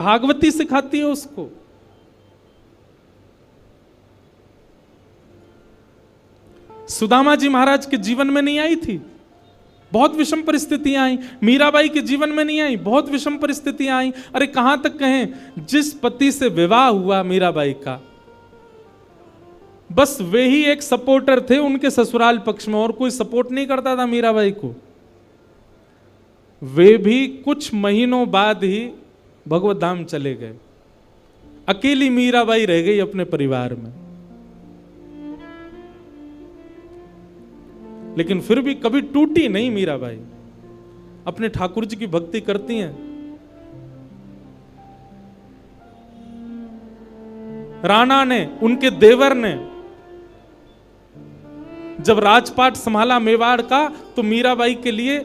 भागवती सिखाती है उसको। सुदामा जी महाराज के जीवन में नहीं आई थी, बहुत विषम परिस्थितियां आई। मीराबाई के जीवन में नहीं आई, बहुत विषम परिस्थितियां आई। अरे कहां तक कहें, जिस पति से विवाह हुआ मीराबाई का, बस वे ही एक सपोर्टर थे उनके ससुराल पक्ष में, और कोई सपोर्ट नहीं करता था मीराबाई को। वे भी कुछ महीनों बाद ही भगवत धाम चले गए। अकेली मीराबाई रह गई अपने परिवार में। लेकिन फिर भी कभी टूटी नहीं मीराबाई, अपने ठाकुर जी की भक्ति करती हैं। राणा ने, उनके देवर ने जब राजपाट संभाला मेवाड़ का, तो मीराबाई के लिए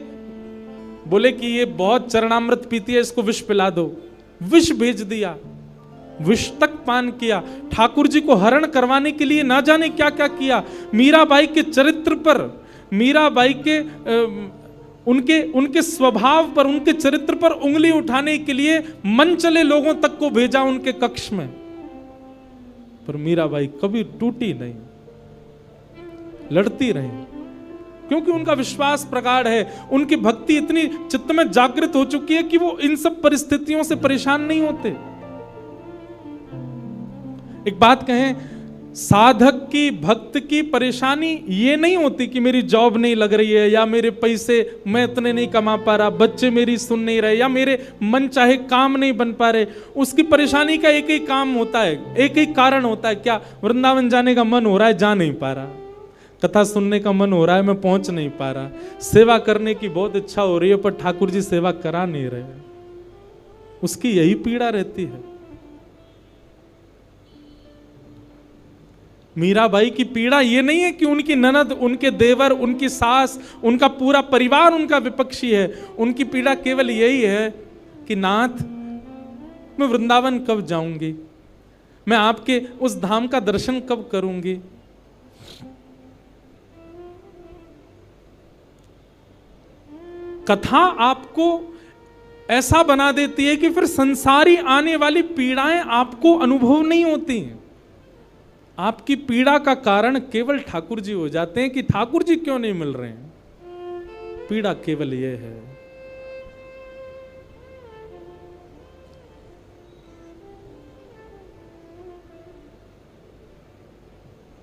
बोले कि ये बहुत चरणामृत पीती है, इसको विष पिला दो। विष भेज दिया, विष तक पान किया। ठाकुर जी को हरण करवाने के लिए ना जाने क्या क्या किया। मीराबाई के चरित्र पर, मीराबाई के उनके स्वभाव पर, उनके चरित्र पर उंगली उठाने के लिए मन चले लोगों तक को भेजा उनके कक्ष में। पर मीराबाई कभी टूटी नहीं, लड़ती रही, क्योंकि उनका विश्वास प्रगाढ़ है। उनकी भक्ति इतनी चित्त में जागृत हो चुकी है कि वो इन सब परिस्थितियों से परेशान नहीं होते। एक बात कहें, साधक की, भक्त की परेशानी ये नहीं होती कि मेरी जॉब नहीं लग रही है, या मेरे पैसे मैं इतने नहीं कमा पा रहा, बच्चे मेरी सुन नहीं रहे, या मेरे मन चाहे काम नहीं बन पा रहे। उसकी परेशानी का एक ही काम होता है, एक ही कारण होता है, क्या? वृंदावन जाने का मन हो रहा है, जा नहीं पा रहा। कथा सुनने का मन हो रहा है, मैं पहुंच नहीं पा रहा। सेवा करने की बहुत इच्छा हो रही है, पर ठाकुर जी सेवा करा नहीं रहे। उसकी यही पीड़ा रहती है। मीराबाई की पीड़ा ये नहीं है कि उनकी ननद, उनके देवर, उनकी सास, उनका पूरा परिवार उनका विपक्षी है। उनकी पीड़ा केवल यही है कि नाथ, मैं वृंदावन कब जाऊंगी, मैं आपके उस धाम का दर्शन कब करूंगी। कथा आपको ऐसा बना देती है कि फिर संसारी आने वाली पीड़ाएं आपको अनुभव नहीं होती हैं। आपकी पीड़ा का कारण केवल ठाकुर जी हो जाते हैं कि ठाकुर जी क्यों नहीं मिल रहे हैं। पीड़ा केवल यह है।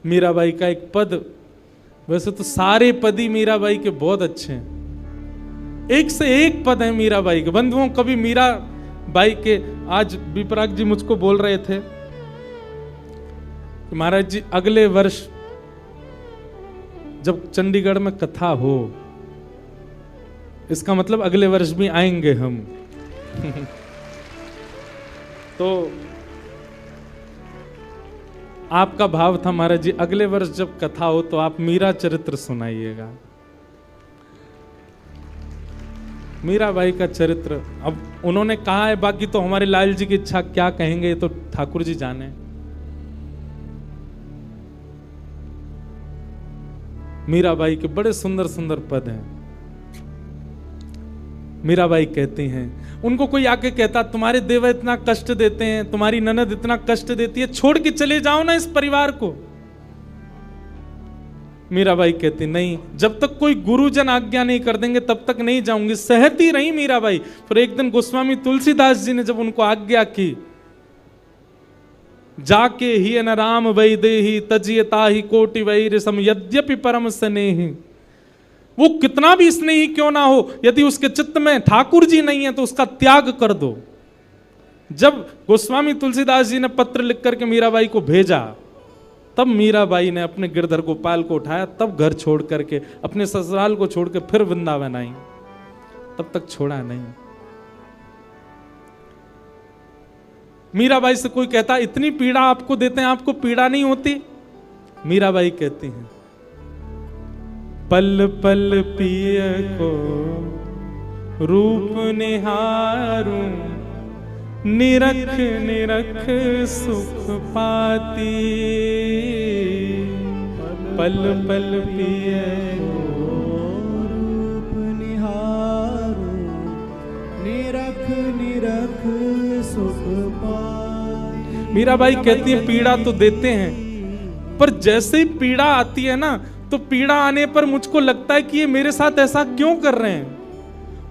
मीराबाई का एक पद, वैसे तो सारे पद ही मीराबाई के बहुत अच्छे हैं, एक से एक पद है मीराबाई के। बंधुओं, कभी मीराबाई के, आज विपराग जी मुझको बोल रहे थे कि महाराज जी अगले वर्ष जब चंडीगढ़ में कथा हो, इसका मतलब अगले वर्ष भी आएंगे हम। तो आपका भाव था महाराज जी, अगले वर्ष जब कथा हो तो आप मीरा चरित्र सुनाइएगा। मीराबाई का चरित्र अब उन्होंने कहा है, बाकी तो हमारे लाल जी की इच्छा, क्या कहेंगे ये तो ठाकुर जी जाने। मीराबाई के बड़े सुंदर सुंदर पद हैं। मीराबाई कहती हैं, उनको कोई आके कहता तुम्हारे देवर इतना कष्ट देते हैं, तुम्हारी ननद इतना कष्ट देती है, छोड़ के चले जाओ ना इस परिवार को। मीराबाई कहती नहीं, जब तक कोई गुरुजन आज्ञा नहीं कर देंगे तब तक नहीं जाऊंगी। सहती रही मीराबाई। फिर एक दिन गोस्वामी तुलसीदास जी ने जब उनको आज्ञा की, जाके ही न राम वैदेही तजियता ही कोटि वैर सम यद्यपि परम स्नेही। वो कितना भी स्नेही क्यों ना हो, यदि उसके चित्त में ठाकुर जी नहीं है तो उसका त्याग कर दो। जब गोस्वामी तुलसीदास जी ने पत्र लिख करके मीराबाई को भेजा, तब मीराबाई ने अपने गिरधर गोपाल को उठाया, तब घर छोड़ करके, अपने ससुराल को छोड़ के फिर वृंदावन आई। तब तक छोड़ा नहीं। मीराबाई से कोई कहता इतनी पीड़ा आपको देते हैं, आपको पीड़ा नहीं होती? मीराबाई कहती हैं, पल पल पिय को रूप निहारूं, निरख निरख सुख पाती। पल पल पिय रूप निहारूं, निरख निरख सुख मीराबाई कहती है पीड़ा तो देते हैं, पर जैसे ही पीड़ा आती है ना, तो पीड़ा आने पर मुझको लगता है कि ये मेरे साथ ऐसा क्यों कर रहे हैं।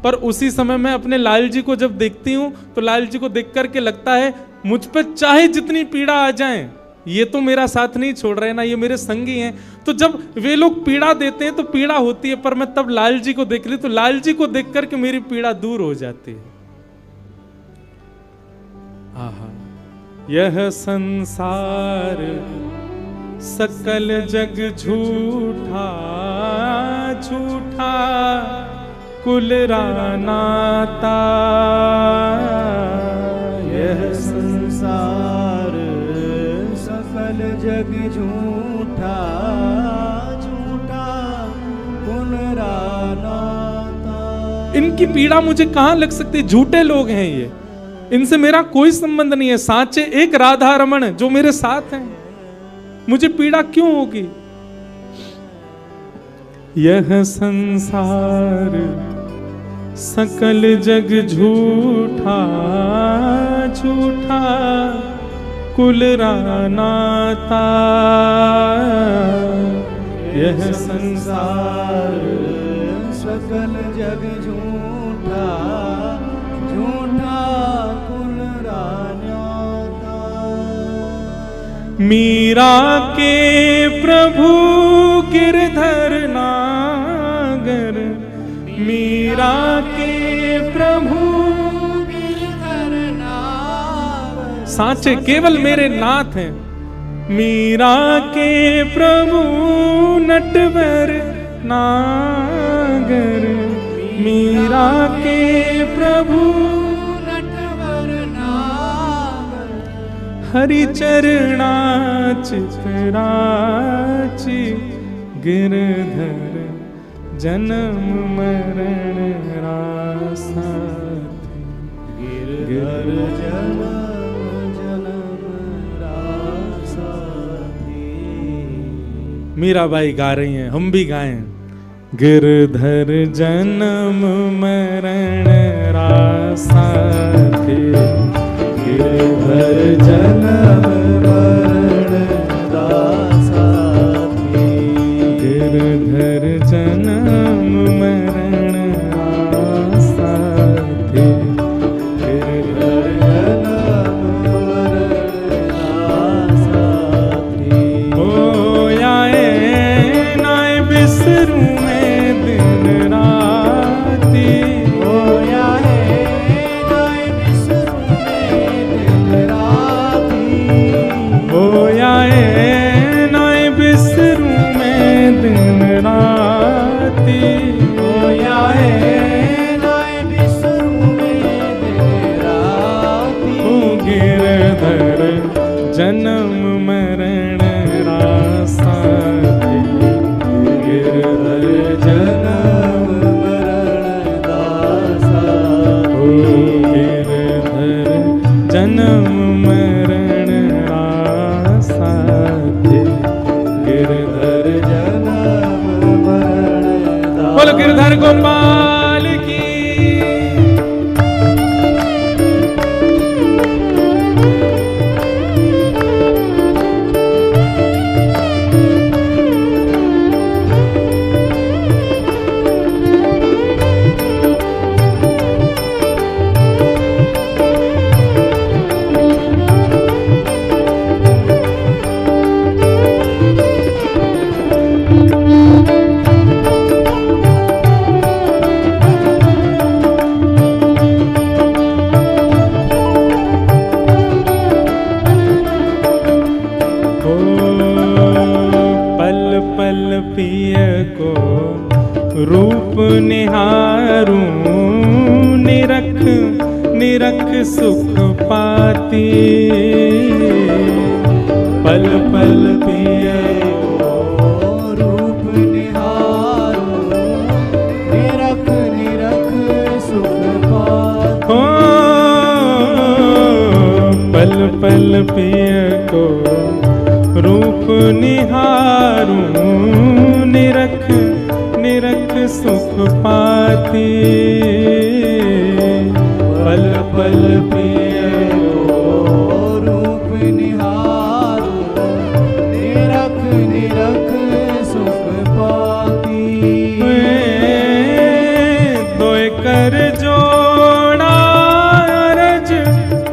पर उसी समय मैं अपने लाल जी को जब देखती हूँ तो लाल जी को देख करके लगता है मुझ पर चाहे जितनी पीड़ा आ जाए, ये तो मेरा साथ नहीं छोड़ रहे ना, ये मेरे संगी हैं। तो जब वे लोग पीड़ा देते हैं तो पीड़ा होती है, पर मैं तब लाल जी को देख ली तो लाल जी को देख करके मेरी पीड़ा दूर हो जाती है। आहा, यह संसार सकल जग झूठा झूठा कुल रानाता, यह संसार सकल जग झूठा झूठा कुल रानाता। इनकी पीड़ा मुझे कहां लग सकती है? झूठे लोग हैं ये, इनसे मेरा कोई संबंध नहीं है। साचे एक राधा रमण जो मेरे साथ हैं, मुझे पीड़ा क्यों होगी? यह संसार सकल जग झूठा झूठा कुल रानाता, यह संसार सकल जग झूठा झूठा कुल रानाता। मीरा के प्रभु गिरधर नागर, मीरा के प्रभु गिरधर नागर, साचे केवल मेरे नाथ हैं। मीरा के प्रभु नटवर नागर, मीरा के प्रभु नटवर नागर, हरि चरणा चितराची गिरधर जन्म मरण रासा, गिरधर जन्म रासा। मीराबाई गा रही हैं, हम भी गाएं। गिरधर जन्म मरण रासा थे, गिरधर जन्म मरण रासा थे, गिरधर जन्म मरण रासा थे, गिरधर जन्म मरण रासा थे। ओ आए नाए बिसरू में दिन राती, ओ आए नाए बिसरू में दिन राती, ओ आए नाए बिसरू में दिन राती, ओ आए नाए बिसरू में दिन राती। ओ गिरधर जन्म मरण रासा थे, गिरधर जन्म मरण दासा ओ गिरधर जन्म मरण रासा थे, गिरधर जन्म मरण दासा। बोलो गिरधर गोपाल की। पिय को रूप निहारूं, निरख निरख सुख पाती, पल पल पिय रूप निहारूं, निरख निरख सुख पाती। हो पल पल पिय को रूप निहारूं, निरख निरख सुख पाती, पल पल पिय को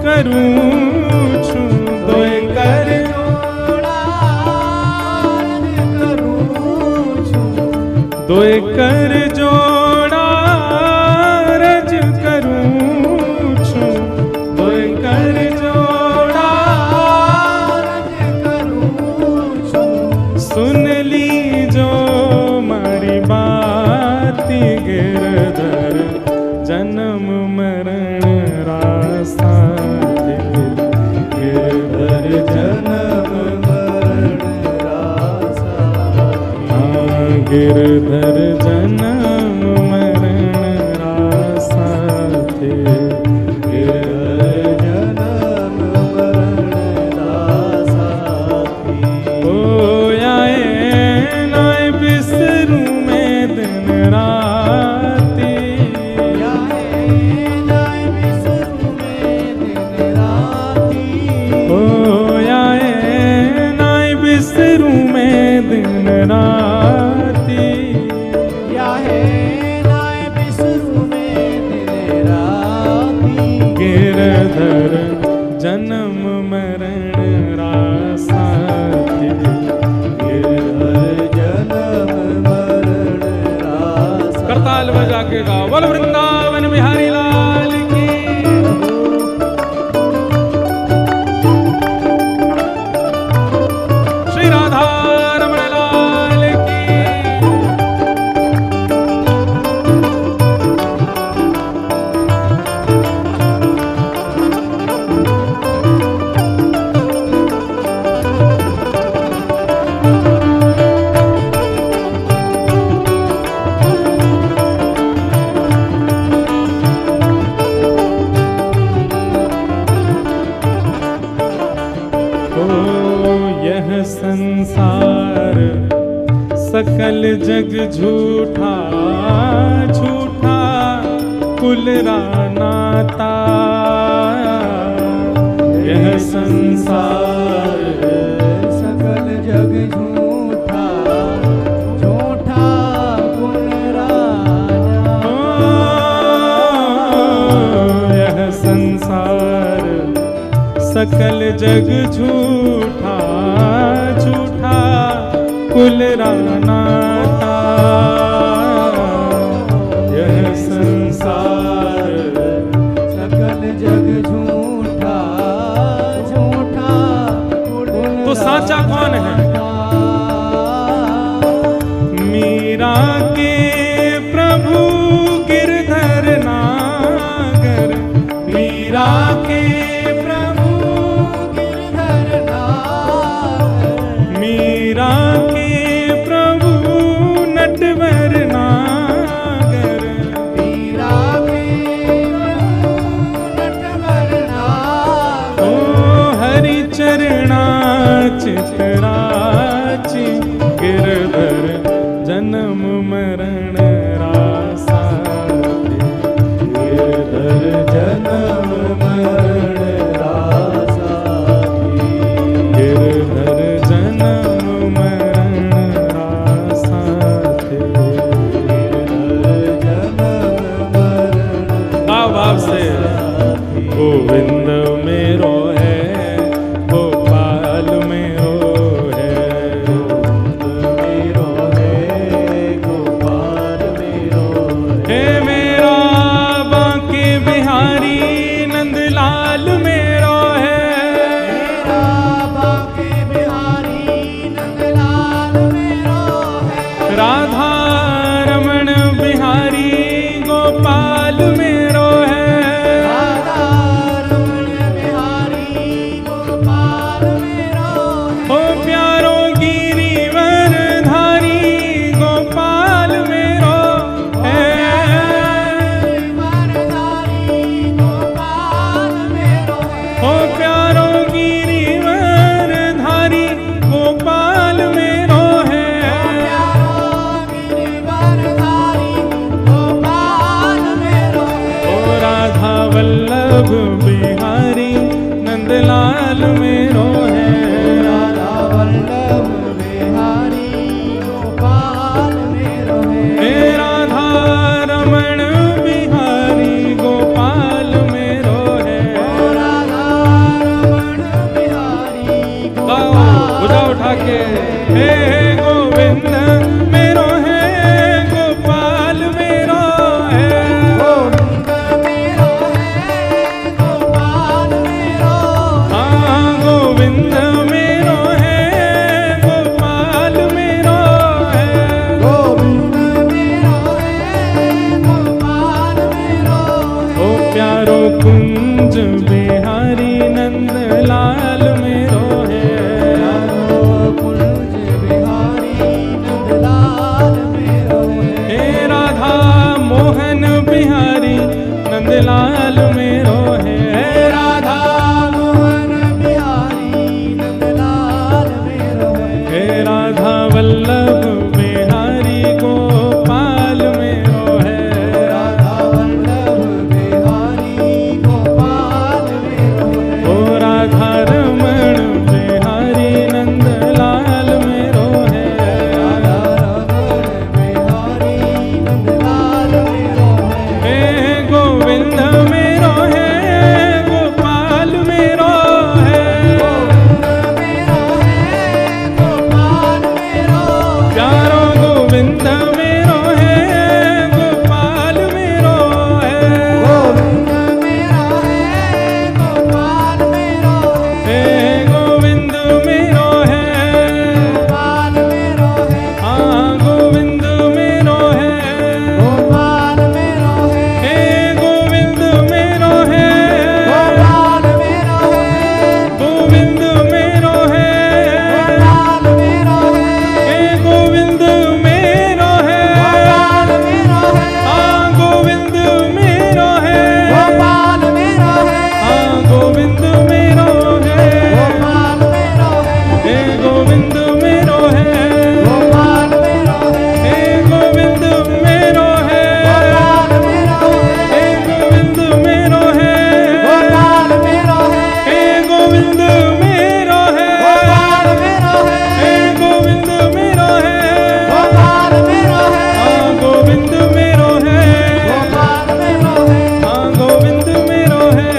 करूं छू दोए कर दोए कर जोड़ा रज करूं छू दोए कर जोड़ा सुन ली जो मारी बाती गिरधर जन्म मरण रासा गिरधर जन्म मरण रासा गिरधर जन्म मरण रासा थे गिरधर जन्म मरण रासा ओ आए नाय बिसरू में दिन राती ओ आए नाय बिसरू में दिन राती गिरधर जन्म मरण रासा थे गिरधर जन्म मरण रासा करताल बजा के गाओ बोल वृंदावन बिहारी लाल की श्री राधा रमण लाल की यह संसार सकल जग झूठा झूठा कुलरा नाता यह संसार सकल जग झूठा झूठा कुलरा यह संसार सकल जग झूठा झूठा कुलरा नाता यह संसार सकल जग झूठा झूठा तो साचा कौन है मीरा के प्रभु गिरधर नागर मीरा के मीरा के प्रभु नटवर नागर मीरा के नटवर नागर ओ हरि चरणा चितराची गिरधर जन्म मरण रासा गिरधर जन्म मरण रासा गिरधर जन्म मरण रासा भाव से गोविंद मेरो है गोपाल मेरो है मेरो है गोपाल मेरो हे मेरा बांके बिहारी नंदलाल मेरो है मेरा बांके बिहारी नंदलाल मेरो है राधा रमण बिहारी गोपाल मेरो है राधा रमण बिहारी गोपाल मेरो है ओ प्यारो गिरिवर धारी गोपाल मेरो है वरदारी गोपाल मेरो है ओ प्यारो गिरिवर धारी गोपाल मेरो है गिरिवरधारी गोपाल मेरो है ओ राधा वल्लभ बिहारी नंदलाल मेरो है राधा वल्लभ बिहारी गोपाल मेरो है हे राधा रमण बिहारी गोपाल मेरो है राधा लाल मेरो है। कुंज बिहारी नंदलाल मेरो है। हे राधा मोहन बिहारी नंदलाल मेरो है। राधा मोहन बिहारी नंदलाल मेरो है। हे राधा वल्लभ बिहारी गोपाल मेरो है। राधा वल्लभ बिहारी गोपाल मेरो है। ओ राधा रमण बिहारी नंदलाल मेरो है। राधा रमण बिहारी नंदलाल मेरो है। हे गोविंद मेरो है गोपाल मेरो है। गोविंद मेरो है गोपाल मेरो है। प्यारो गोविंद मेरो है गोपाल मेरो है। गोविंद मेरो है गोपाल मेरो है। हे गोविंद मेरो है। गोपाल मेरो है। हाँ गोविंद मेरो है। गोपाल मेरो है। हे गोविंद मेरो है। गोपाल मेरो है। गोविंद मेरो है। गोपाल मेरो है। हे गोविंद मेरो है। गोपाल मेरो है। हाँ गोविंद मेरो है। गोपाल मेरो है। हाँ गोविंद मेरो है। गोपाल मेरो है। हे गोविंद मेरो है। गोपाल मेरो है। हे गोविंद मेरो है। गोपाल मेरो है। हे गोविंद मेरो है। गोपाल मेरो है। हे गोविंद मेरो है। गोपाल मेरो है। हे गोविंद मेरो है। गोपाल मेरो है। हाँ गोविंद मेरो है। गोपाल मेरो है। हाँ गोविंद मेरो है।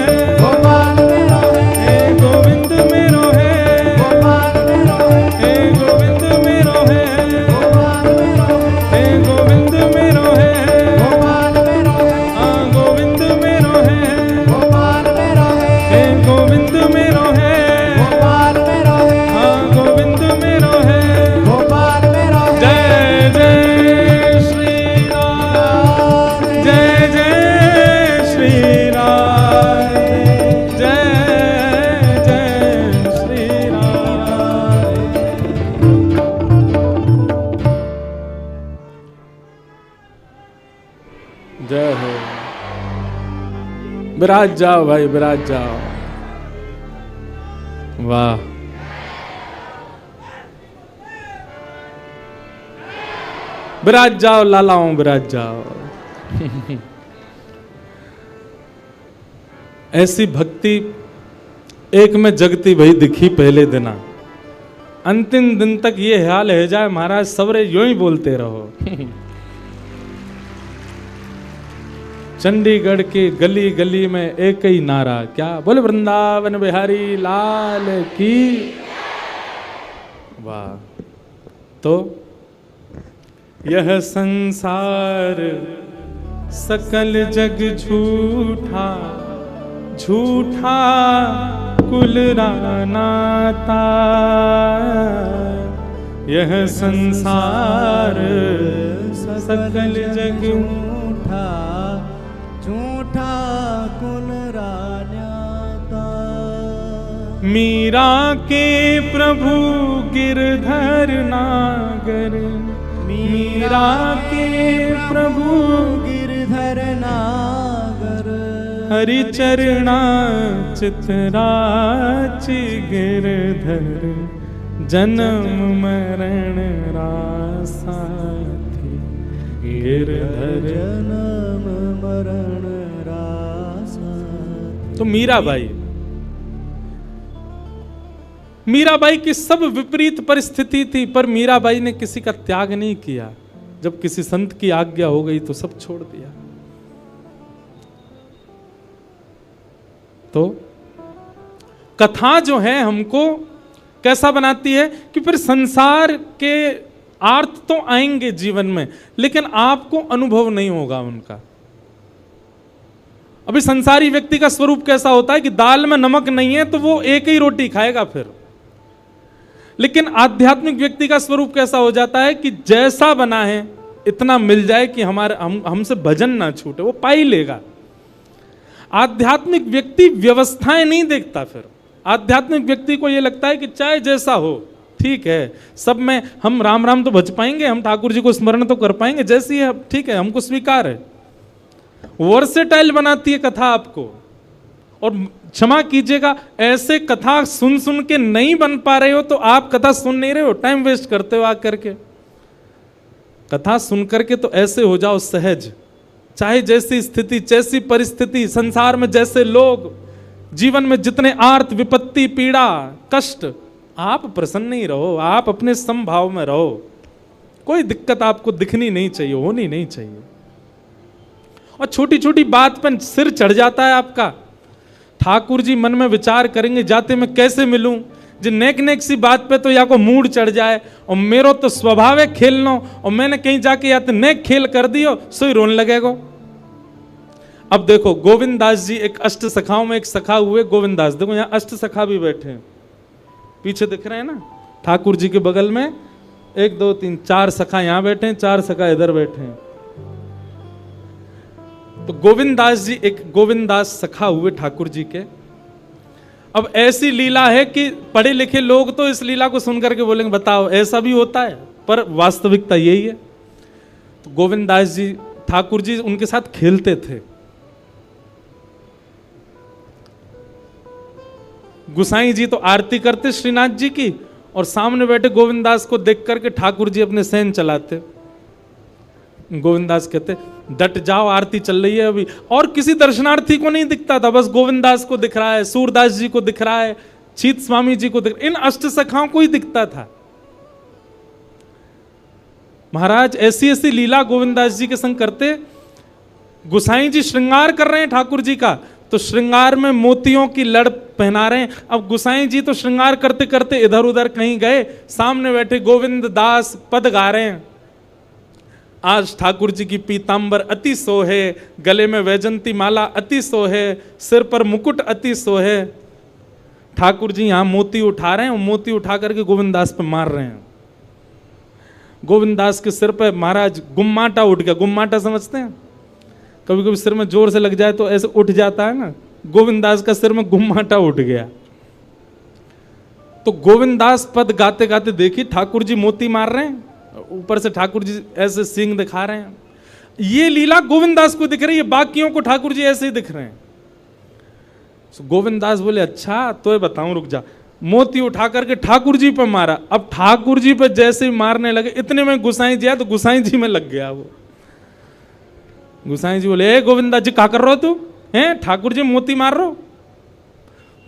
गोपाल मेरो है। हे गोविंद मेरो है। गोपाल मेरो है। हे गोविंद मेरो है। गोपाल मेरो है। हे गोविंद मेरो है। गोपाल मेरो है। हाँ गोविंद मेरो है। गोपाल मेरो है। हे गोविंद मेरो है। गोपाल मेरो है। हाँ गोविंद मेरो है। गोपाल मेरो है। जय जय श्री राम। जय जय श्री राम। जय जय श्री राम। जय हो। विराज जाओ भाई विराज जाओ। वाह विराज जाओ लालाओं विराज जाओ। ऐसी भक्ति एक में जगती वही दिखी पहले दिना। अंतिम दिन तक ये हाल है जाए महाराज सवरे यूं ही बोलते रहो। चंडीगढ़ की गली गली में एक ही नारा क्या बोले वृंदावन बिहारी लाल की। वाह। तो यह संसार सकल जग झूठा झूठा कुल रानाता। यह संसार सकल जग झूठा झूठा कुल रान्याता। मीरा के प्रभु गिरधर नागर। मीरा के प्रभु गिरधर नागर। हरि चरणा चितराचि गिरधर। जन्म मरण रासा थी गिरधर। जन्म मरण रासा। तो मीराबाई की सब विपरीत परिस्थिति थी पर मीराबाई ने किसी का त्याग नहीं किया। जब किसी संत की आज्ञा हो गई तो सब छोड़ दिया। तो कथा जो है हमको कैसा बनाती है कि फिर संसार के अर्थ तो आएंगे जीवन में लेकिन आपको अनुभव नहीं होगा उनका। अभी संसारी व्यक्ति का स्वरूप कैसा होता है कि दाल में नमक नहीं है तो वो एक ही रोटी खाएगा फिर। लेकिन आध्यात्मिक व्यक्ति का स्वरूप कैसा हो जाता है कि जैसा बना है इतना मिल जाए कि हमसे भजन ना छूटे, वो पा ही लेगा। आध्यात्मिक व्यक्ति व्यवस्थाएं नहीं देखता फिर आध्यात्मिक व्यक्ति को यह लगता है कि चाहे जैसा हो ठीक है, सब में हम राम राम तो भज पाएंगे, हम ठाकुर जी को स्मरण तो कर पाएंगे, जैसी है ठीक है, हमको स्वीकार है। वर्सेटाइल बनाती है कथा आपको। और क्षमा कीजिएगा, ऐसे कथा सुन सुन के नहीं बन पा रहे हो तो आप कथा सुन नहीं रहे हो, टाइम वेस्ट करते हो आकर के। कथा सुन करके तो ऐसे हो जाओ सहज, चाहे जैसी स्थिति जैसी परिस्थिति, संसार में जैसे लोग, जीवन में जितने आर्त विपत्ति पीड़ा कष्ट, आप प्रसन्न ही रहो, आप अपने समभाव में रहो। कोई दिक्कत आपको दिखनी नहीं चाहिए, होनी नहीं चाहिए। और छोटी छोटी बात पर सिर चढ़ जाता है आपका। ठाकुर जी मन में विचार करेंगे जाते मैं कैसे मिलूं, जो नेक नेक सी बात पे तो या को मूड चढ़ जाए, और मेरो तो स्वभाव है खेलना, और मैंने कहीं जाके या तो नेक खेल कर दियो सो ही रोने लगेगा। अब देखो गोविंद दास जी एक अष्ट सखाओं में एक सखा हुए गोविंद दास, देखो यहाँ अष्ट सखा भी बैठे हैं, पीछे दिख रहे हैं ना, ठाकुर जी के बगल में 1 2 3 4 सखा यहाँ बैठे हैं, 4 सखा इधर बैठे हैं। तो गोविंद दास जी एक गोविंद दास सखा हुए ठाकुर जी के। अब ऐसी लीला है कि पढ़े लिखे लोग तो इस लीला को सुनकर के बोलेंगे बताओ ऐसा भी होता है, पर वास्तविकता यही है। तो गोविंद दास जी ठाकुर जी उनके साथ खेलते थे। गुसाई जी तो आरती करते श्रीनाथ जी की, और सामने बैठे गोविंद दास को देख करके ठाकुर जी अपने सेन चलाते। गोविंद दास कहते डट जाओ आरती चल रही है अभी, और किसी दर्शनार्थी को नहीं दिखता था, बस गोविंद दास को दिख रहा है, सूरदास जी को दिख रहा है, चीत स्वामी जी को दिख रहा है, इन अष्ट सखाओं को ही दिखता था। महाराज ऐसी ऐसी लीला गोविंद दास जी के संग करते। गुसाई जी श्रृंगार कर रहे हैं ठाकुर जी का, तो श्रृंगार में मोतियों की लड़ पहना रहे हैं। अब गुसाई जी तो श्रृंगार करते करते इधर उधर कहीं गए, सामने बैठे गोविंद दास पद गा रहे हैं। आज ठाकुर जी की पीतांबर अति सोहे, गले में वैजंती माला अति सोहे, सिर पर मुकुट अति सोहे। ठाकुर जी यहां मोती उठा रहे हैं, मोती उठा करके गोविंद दास पे मार रहे हैं। गोविंद दास के सिर पे महाराज गुम्माटा उठ गया। गुम्माटा समझते हैं, कभी कभी सिर में जोर से लग जाए तो ऐसे उठ जाता है ना, गोविंद दास का सिर में गुम्माटा उठ गया। तो गोविंद दास पद गाते गाते देखी ठाकुर जी मोती मार रहे हैं, ऊपर से ठाकुर जी ऐसे सींग दिखा रहे हैं। ये लीला गोविंद दास को दिख रही है, बाकियों को ठाकुर जी ऐसे ही दिख रहे हैं। तो गोविंद दास बोले अच्छा तो ये बताऊं, रुक जा। मोती उठा करके ठाकुर जी पर मारा। अब ठाकुर जी पर जैसे ही मारने लगे, इतने में गुसाई जी आया तो गुसाई जी में लग गया वो। गुसाई जी बोले ए गोविंद दास जी क्या कर रहे हो तू, हैं ठाकुर जी मोती मार रहे हो।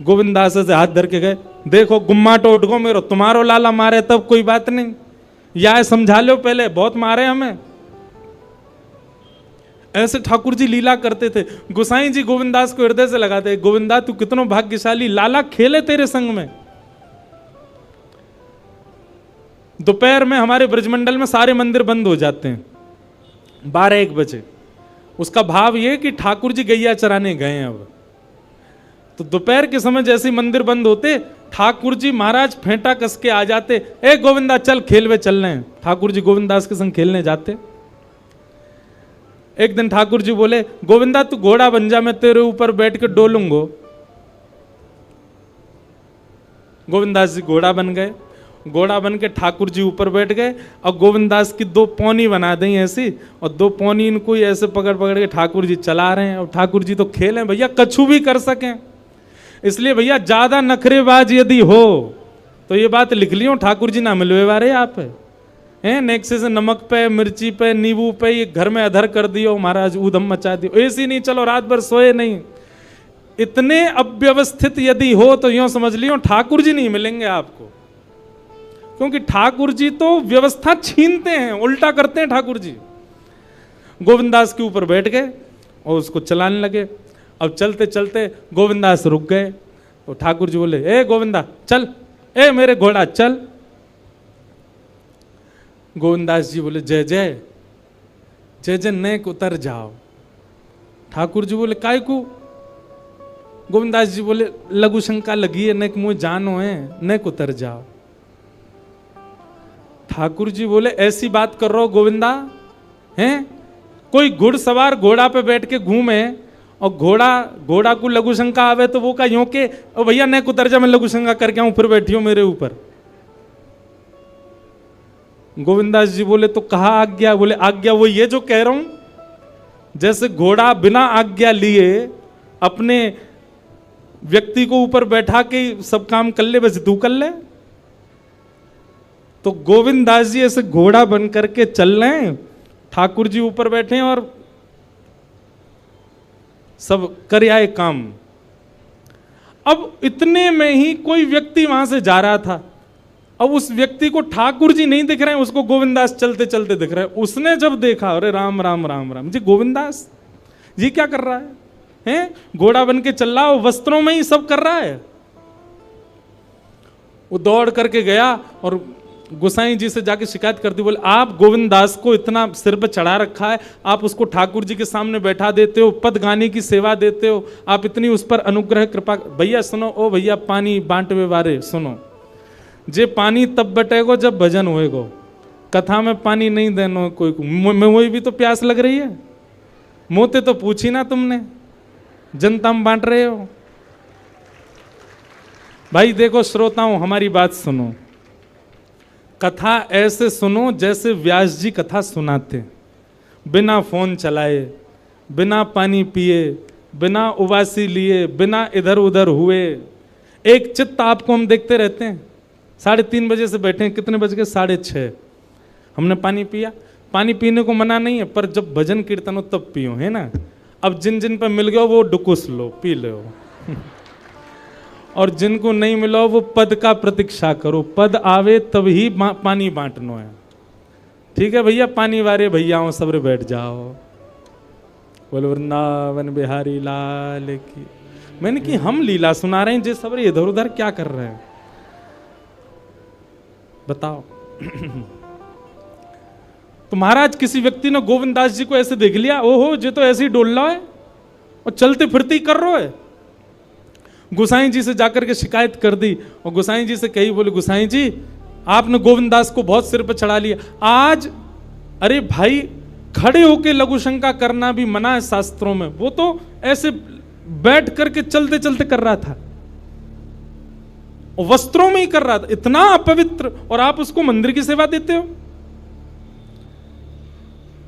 गोविंद दास से हाथ धर के गए, देखो गुम्माटो उठ गो मेरो, तुम्हारो लाला मारे तब कोई बात नहीं, या समझा लो पहले बहुत मारे हमें। ऐसे ठाकुर जी लीला करते थे। गोसाई जी गोविंदास को हृदय से लगाते, गोविंदा तू कितनो भाग्यशाली, लाला खेले तेरे संग में। दोपहर में हमारे ब्रजमंडल में सारे मंदिर बंद हो जाते हैं 12-1 बजे। उसका भाव यह कि ठाकुर जी गैया चराने गए हैं। अब तो दोपहर के समय जैसे ही मंदिर बंद होते, ठाकुर जी महाराज फेंटा कस के आ जाते, ए गोविंदा चल खेलवे चल रहे हैं। ठाकुर जी गोविंदास के संग खेलने जाते। एक दिन ठाकुर जी बोले गोविंदा तू घोड़ा बन जा, मैं तेरे ऊपर बैठ के डोलूंगो। गोविंदास जी घोड़ा बन गए। घोड़ा बन के ठाकुर जी ऊपर बैठ गए, और गोविंदास की 2 पौनी बना दी ऐसी, और 2 पौनी इनको ऐसे पकड़ पकड़ के ठाकुर जी चला रहे हैं। और ठाकुर जी तो खेलें भैया, कछु भी कर सकें, इसलिए भैया ज्यादा नखरेबाज यदि हो तो ये बात लिख लियो, ठाकुर जी ना मिलवे वारे आप हैं। नेक्से से नमक पे, मिर्ची पे, नींबू पे ये घर में अधर कर दियो महाराज, ऊधम मचा दियो, ऐसी नहीं चलो रात भर सोए नहीं। इतने अव्यवस्थित यदि हो तो यूं समझ लियो ठाकुर जी नहीं मिलेंगे आपको, क्योंकि ठाकुर जी तो व्यवस्था छीनते हैं, उल्टा करते हैं ठाकुर जी। गोविंदास के ऊपर बैठ गए और उसको चलाने लगे। अब चलते चलते गोविंदास रुक गए, तो ठाकुर जी बोले ए गोविंदा चल, ए मेरे घोड़ा चल। गोविंदास जी बोले जय जय जय जय, नेक उतर जाओ। ठाकुर जी बोले काय को? गोविंदास जी बोले लघु शंका लगी है, नेक मुझे जानो है, नेक उतर जाओ। ठाकुर जी बोले ऐसी बात कर रहे हो गोविंदा, हैं कोई घुड़सवार घोड़ा पे बैठ के घूमे और घोड़ा को लघु शंका आवे तो वो का यूं के ओ भैया ने कुतर जा, मैं लघु शंका करके आऊं, फिर बैठियो मेरे ऊपर। गोविंदास जी बोले तो कहा आज्ञा? बोले आज्ञा वो ये जो कह रहा हूं, जैसे घोड़ा बिना आज्ञा लिए अपने व्यक्ति को ऊपर बैठा के सब काम कर ले, बस तू कर ले। तो गोविंदास जी ऐसे घोड़ा बन करके चल रहे हैं, ठाकुर जी ऊपर बैठे हैं और सब कर आए काम। अब इतने में ही कोई व्यक्ति वहां से जा रहा था। अब उस व्यक्ति को ठाकुर जी नहीं दिख रहे हैं, उसको गोविंदास चलते चलते दिख रहे हैं। उसने जब देखा, अरे राम राम राम राम जी, गोविंदास जी क्या कर रहा है? हैं? घोड़ा बन के चल रहा है, वस्त्रों में ही सब कर रहा है। वो दौड़ करके गया और गोसाई जी से जाके शिकायत कर दी। बोले आप गोविंदास को इतना सिर पे चढ़ा रखा है, आप उसको ठाकुर जी के सामने बैठा देते हो, पद गाने की सेवा देते हो, आप इतनी उस पर अनुग्रह कृपा। भैया सुनो, ओ भैया पानी बांटवे वारे सुनो, जे पानी तब बटेगो जब भजन होएगो, कथा में पानी नहीं देनो कोई को। मैं वही भी तो प्यास लग रही है, मोते तो पूछी ना तुमने, जनता में बांट रहे हो। भाई देखो श्रोताओं, हमारी बात सुनो, कथा ऐसे सुनो जैसे व्यास जी कथा सुनाते, बिना फोन चलाए, बिना पानी पिए, बिना उबासी लिए, बिना इधर उधर हुए। एक चित्त आपको हम देखते रहते हैं। 3:30 बजे से बैठे हैं, कितने बज गए? 6:30। हमने पानी पिया। पानी पीने को मना नहीं है, पर जब भजन कीर्तन हो तब पियो, है ना। अब जिन जिन पर मिल गया वो डुकुस लो, पी लो और जिनको नहीं मिला वो पद का प्रतीक्षा करो, पद आवे तब ही पानी बांटनो है। ठीक है भैया, पानी वारे भैयाओं सबरे बैठ जाओ। बोलो वृंदावन बिहारी लाल की। मैंने कि हम लीला सुना रहे हैं, जे सबरे इधर उधर क्या कर रहे हैं बताओ। तो महाराज किसी व्यक्ति ने गोविंदास जी को ऐसे देख लिया, ओहो जे तो ऐसे ही डोल रहा है और चलते फिरते ही कर रहा है। गोसाई जी से जाकर के शिकायत कर दी और गोसाई जी से कही, बोले गोसाई जी आपने गोविंदास को बहुत सिर पर चढ़ा लिया आज। अरे भाई, खड़े होके लघु शंका करना भी मना है शास्त्रों में, वो तो ऐसे बैठ करके चलते चलते कर रहा था, वस्त्रों में ही कर रहा था, इतना अपवित्र, और आप उसको मंदिर की सेवा देते हो।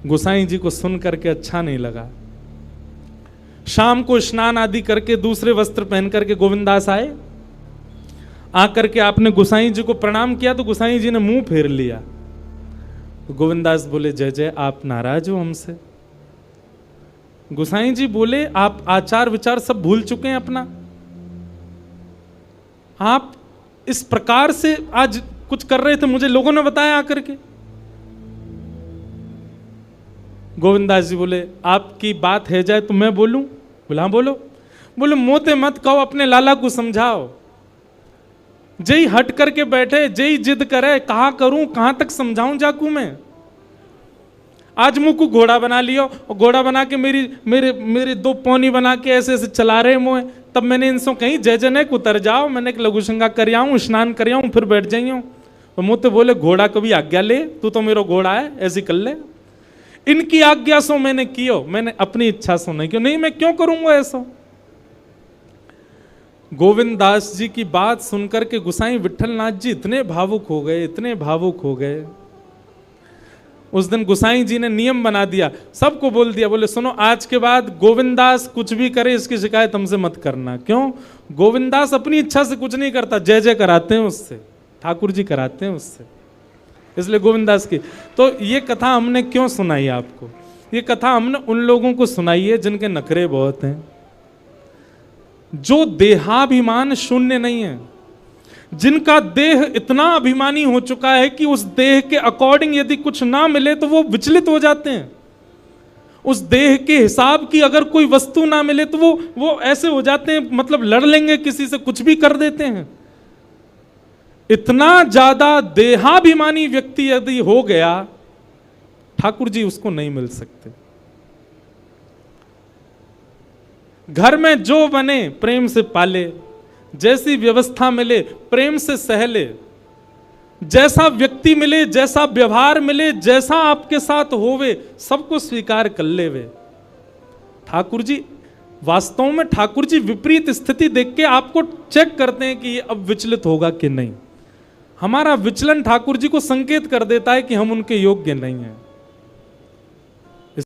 गोसाई जी को सुन करके अच्छा नहीं लगा। शाम को स्नान आदि करके दूसरे वस्त्र पहन करके गोविंदास आए। आकर के आपने गोसाई जी को प्रणाम किया तो गोसाई जी ने मुंह फेर लिया। तो गोविंदास बोले, जय जय, आप नाराज हो हमसे? गोसाई जी बोले, आप आचार विचार सब भूल चुके हैं अपना। आप इस प्रकार से आज कुछ कर रहे थे, मुझे लोगों ने बताया आकर के। गोविंदास जी बोले, आपकी बात है जाए तो मैं बोलूं? बोला हाँ बोलो। बोले मोते मत कहो, अपने लाला को समझाओ। जय हट करके बैठे, जय जिद करे, कहा करूं, कहां तक समझाऊं जाकू मैं। आज मुंह को घोड़ा बना लियो और घोड़ा बना के मेरे 2 पौनी बना के ऐसे ऐसे चला रहे मुँह। तब मैंने इनसे कहीं जय जय ने उतर जाओ, मैंने एक लघु शंका कर आऊं, स्नान कर आऊं, फिर बैठ जाइयो। और मुझे बोले, घोड़ा कभी आज्ञा ले, तू तो मेरा घोड़ा है, ऐसी कर ले। इनकी आज्ञा सो मैंने कियो, मैंने अपनी इच्छा सो नहीं कियो। नहीं, मैं क्यों करूंगा ऐसा। गोविंदास जी की बात सुनकर के गोसाई विठलनाथ जी इतने भावुक हो गए, इतने भावुक हो गए। उस दिन गोसाई जी ने नियम बना दिया, सबको बोल दिया, बोले सुनो, आज के बाद गोविंदास कुछ भी करे इसकी शिकायत हमसे मत करना। क्यों? गोविंदास अपनी इच्छा से कुछ नहीं करता, जय जय कराते हैं उससे, ठाकुर जी कराते हैं उससे, इसलिए गोविंदास की। तो ये कथा हमने क्यों सुनाई आपको? ये कथा हमने उन लोगों को सुनाई है जिनके नखरे बहुत हैं, जो देहाभिमान शून्य नहीं है, जिनका देह इतना अभिमानी हो चुका है कि उस देह के अकॉर्डिंग यदि कुछ ना मिले तो वो विचलित हो जाते हैं। उस देह के हिसाब की अगर कोई वस्तु ना मिले तो वो ऐसे हो जाते हैं, मतलब लड़ लेंगे किसी से, कुछ भी कर देते हैं। इतना ज्यादा देहाभिमानी व्यक्ति यदि हो गया, ठाकुर जी उसको नहीं मिल सकते। घर में जो बने प्रेम से पाले, जैसी व्यवस्था मिले प्रेम से सहले, जैसा व्यक्ति मिले, जैसा व्यवहार मिले, जैसा आपके साथ होवे, सबको स्वीकार कर लेवे। ठाकुर जी वास्तव में ठाकुर जी विपरीत स्थिति देख के आपको चेक करते हैं कि ये अब विचलित होगा कि नहीं। हमारा विचलन ठाकुर जी को संकेत कर देता है कि हम उनके योग्य नहीं हैं।